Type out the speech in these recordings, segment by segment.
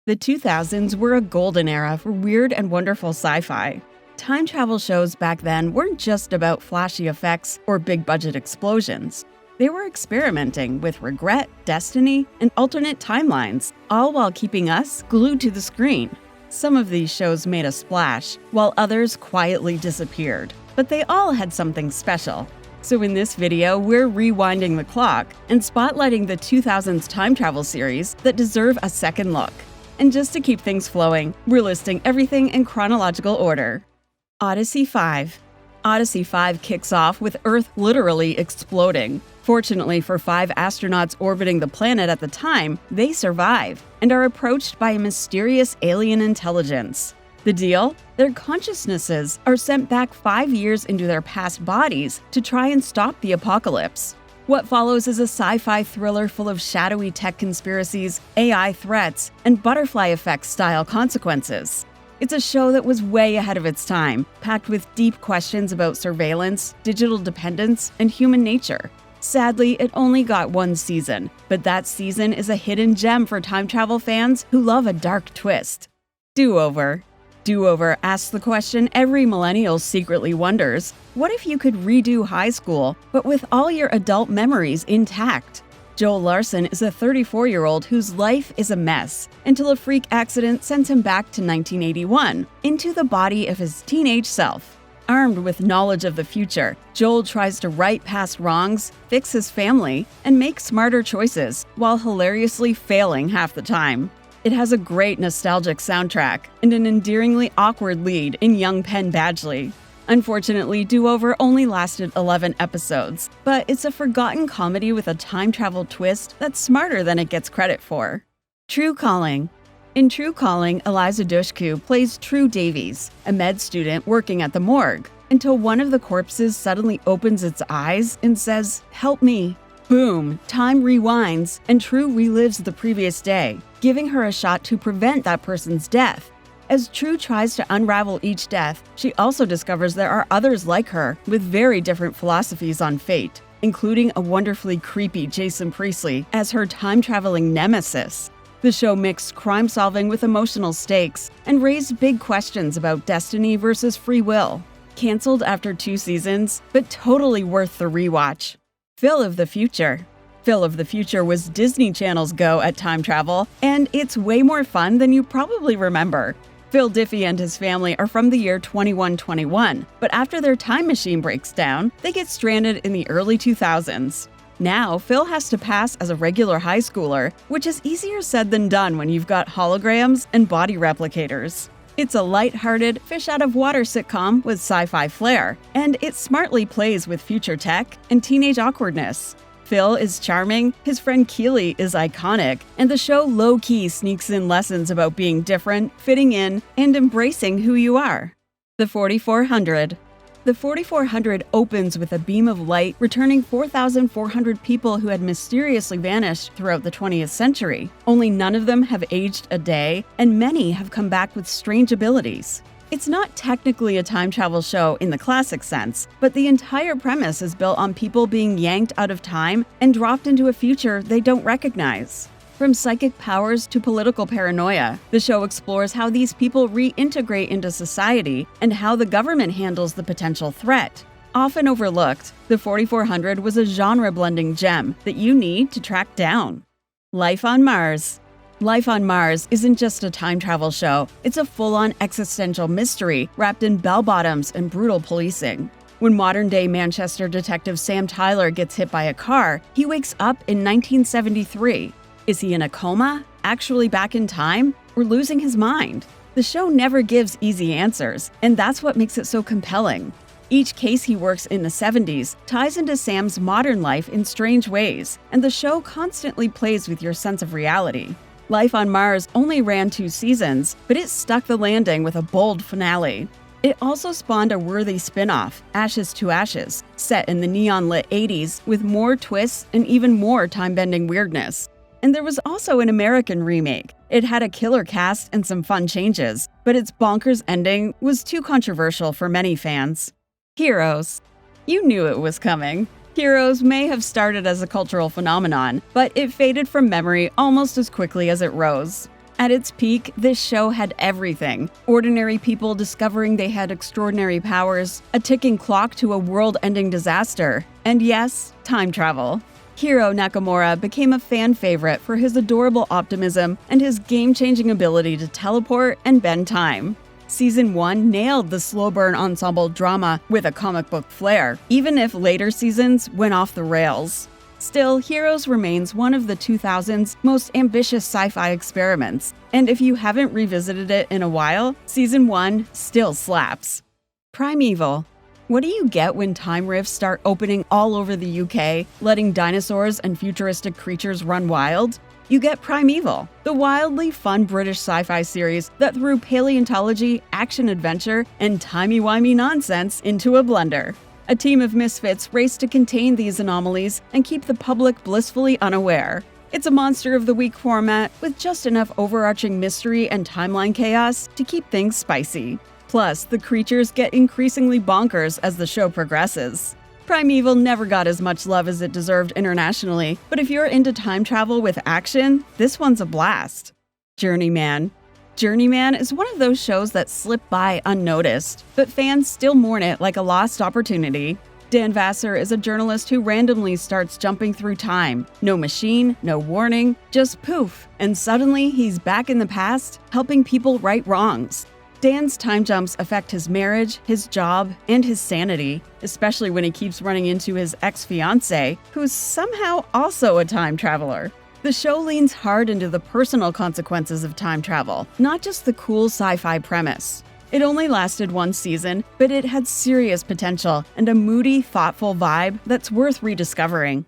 The 2000s were a golden era for weird and wonderful sci-fi. Time travel shows back then weren't just about flashy effects or big-budget explosions. They were experimenting with regret, destiny, and alternate timelines, all while keeping us glued to the screen. Some of these shows made a splash, while others quietly disappeared. But they all had something special. So in this video, we're rewinding the clock and spotlighting the 2000s time travel series that deserve a second look. And just to keep things flowing, we're listing everything in chronological order. Odyssey 5. Odyssey 5 kicks off with Earth literally exploding. Fortunately for 5 astronauts orbiting the planet at the time, they survive and are approached by a mysterious alien intelligence. The deal? Their consciousnesses are sent back 5 years into their past bodies to try and stop the apocalypse. What follows is a sci-fi thriller full of shadowy tech conspiracies, AI threats, and butterfly effect-style consequences. It's a show that was way ahead of its time, packed with deep questions about surveillance, digital dependence, and human nature. Sadly, it only got 1 season, but that season is a hidden gem for time travel fans who love a dark twist. Do-over. Do-over asks the question every millennial secretly wonders: what if you could redo high school, but with all your adult memories intact? Joel Larson is a 34-year-old whose life is a mess, until a freak accident sends him back to 1981, into the body of his teenage self. Armed with knowledge of the future, Joel tries to right past wrongs, fix his family, and make smarter choices, while hilariously failing half the time. It has a great nostalgic soundtrack and an endearingly awkward lead in young Penn Badgley. Unfortunately, Do-Over only lasted 11 episodes, but it's a forgotten comedy with a time travel twist that's smarter than it gets credit for. Tru Calling. In Tru Calling, Eliza Dushku plays True Davies, a med student working at the morgue, until one of the corpses suddenly opens its eyes and says, "Help me." Boom! Time rewinds, and True relives the previous day, giving her a shot to prevent that person's death. As True tries to unravel each death, she also discovers there are others like her with very different philosophies on fate, including a wonderfully creepy Jason Priestley as her time-traveling nemesis. The show mixed crime-solving with emotional stakes and raised big questions about destiny versus free will. Cancelled after 2 seasons, but totally worth the rewatch. Phil of the Future. Phil of the Future was Disney Channel's go at time travel, and it's way more fun than you probably remember. Phil Diffie and his family are from the year 2121, but after their time machine breaks down, they get stranded in the early 2000s. Now, Phil has to pass as a regular high schooler, which is easier said than done when you've got holograms and body replicators. It's a light-hearted, fish-out-of-water sitcom with sci-fi flair, and it smartly plays with future tech and teenage awkwardness. Phil is charming, his friend Keely is iconic, and the show low-key sneaks in lessons about being different, fitting in, and embracing who you are. The 4400. The 4400 opens with a beam of light returning 4,400 people who had mysteriously vanished throughout the 20th century. Only none of them have aged a day, and many have come back with strange abilities. It's not technically a time travel show in the classic sense, but the entire premise is built on people being yanked out of time and dropped into a future they don't recognize. From psychic powers to political paranoia, the show explores how these people reintegrate into society and how the government handles the potential threat. Often overlooked, the 4400 was a genre-blending gem that you need to track down. Life on Mars. Life on Mars isn't just a time travel show, it's a full-on existential mystery wrapped in bell-bottoms and brutal policing. When modern-day Manchester detective Sam Tyler gets hit by a car, he wakes up in 1973. Is he in a coma, actually back in time, or losing his mind? The show never gives easy answers, and that's what makes it so compelling. Each case he works in the 70s ties into Sam's modern life in strange ways, and the show constantly plays with your sense of reality. Life on Mars only ran 2 seasons, but it stuck the landing with a bold finale. It also spawned a worthy spin-off, Ashes to Ashes, set in the neon-lit 80s with more twists and even more time-bending weirdness. And there was also an American remake. It had a killer cast and some fun changes, but its bonkers ending was too controversial for many fans. Heroes. You knew it was coming. Heroes may have started as a cultural phenomenon, but it faded from memory almost as quickly as it rose. At its peak, this show had everything. Ordinary people discovering they had extraordinary powers, a ticking clock to a world-ending disaster, and yes, time travel. Hiro Nakamura became a fan favorite for his adorable optimism and his game-changing ability to teleport and bend time. Season 1 nailed the slow-burn ensemble drama with a comic book flair, even if later seasons went off the rails. Still, Heroes remains one of the 2000s most ambitious sci-fi experiments, and if you haven't revisited it in a while, Season 1 still slaps. Primeval. What do you get when time rifts start opening all over the UK, letting dinosaurs and futuristic creatures run wild? You get Primeval, the wildly fun British sci-fi series that threw paleontology, action-adventure, and timey-wimey nonsense into a blender. A team of misfits race to contain these anomalies and keep the public blissfully unaware. It's a Monster of the Week format with just enough overarching mystery and timeline chaos to keep things spicy. Plus, the creatures get increasingly bonkers as the show progresses. Primeval never got as much love as it deserved internationally, but if you're into time travel with action, this one's a blast. Journeyman. Journeyman is one of those shows that slip by unnoticed, but fans still mourn it like a lost opportunity. Dan Vassar is a journalist who randomly starts jumping through time. No machine, no warning, just poof, and suddenly he's back in the past, helping people right wrongs. Dan's time jumps affect his marriage, his job, and his sanity, especially when he keeps running into his ex-fiancée, who's somehow also a time traveler. The show leans hard into the personal consequences of time travel, not just the cool sci-fi premise. It only lasted one season, but it had serious potential and a moody, thoughtful vibe that's worth rediscovering.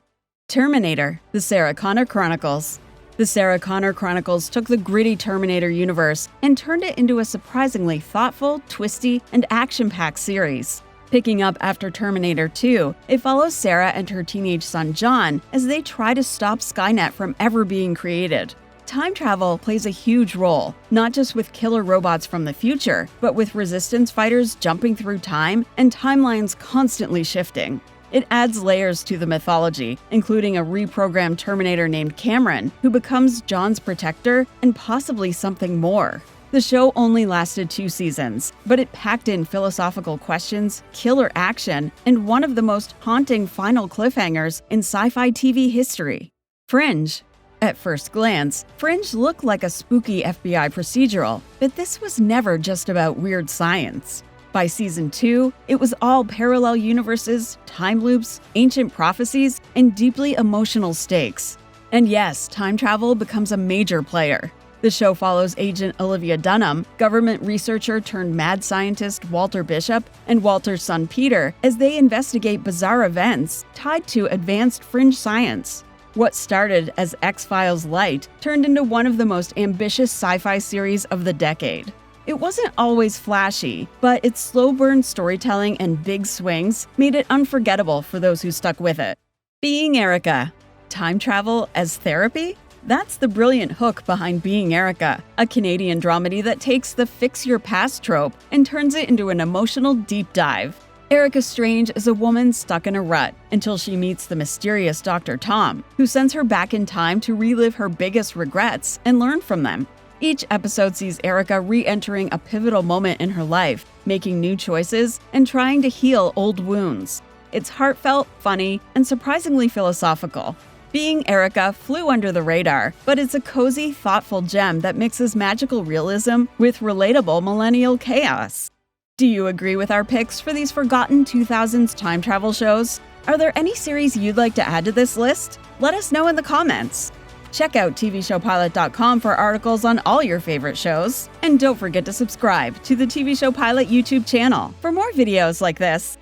Terminator, the Sarah Connor Chronicles. The Sarah Connor Chronicles took the gritty Terminator universe and turned it into a surprisingly thoughtful, twisty, and action-packed series. Picking up after Terminator 2, it follows Sarah and her teenage son John as they try to stop Skynet from ever being created. Time travel plays a huge role, not just with killer robots from the future, but with resistance fighters jumping through time and timelines constantly shifting. It adds layers to the mythology, including a reprogrammed Terminator named Cameron, who becomes John's protector and possibly something more. The show only lasted 2 seasons, but it packed in philosophical questions, killer action, and one of the most haunting final cliffhangers in sci-fi TV history. Fringe. At first glance, Fringe looked like a spooky FBI procedural, but this was never just about weird science. By season 2, it was all parallel universes, time loops, ancient prophecies, and deeply emotional stakes. And yes, time travel becomes a major player. The show follows Agent Olivia Dunham, government researcher turned mad scientist Walter Bishop, and Walter's son Peter as they investigate bizarre events tied to advanced fringe science. What started as X-Files Light turned into one of the most ambitious sci-fi series of the decade. It wasn't always flashy, but its slow-burn storytelling and big swings made it unforgettable for those who stuck with it. Being Erica. Time travel as therapy? That's the brilliant hook behind Being Erica, a Canadian dramedy that takes the fix-your-past trope and turns it into an emotional deep dive. Erica Strange is a woman stuck in a rut until she meets the mysterious Dr. Tom, who sends her back in time to relive her biggest regrets and learn from them. Each episode sees Erica re-entering a pivotal moment in her life, making new choices, and trying to heal old wounds. It's heartfelt, funny, and surprisingly philosophical. Being Erica flew under the radar, but it's a cozy, thoughtful gem that mixes magical realism with relatable millennial chaos. Do you agree with our picks for these forgotten 2000s time travel shows? Are there any series you'd like to add to this list? Let us know in the comments. Check out tvshowpilot.com for articles on all your favorite shows. And don't forget to subscribe to the TV Show Pilot YouTube channel for more videos like this.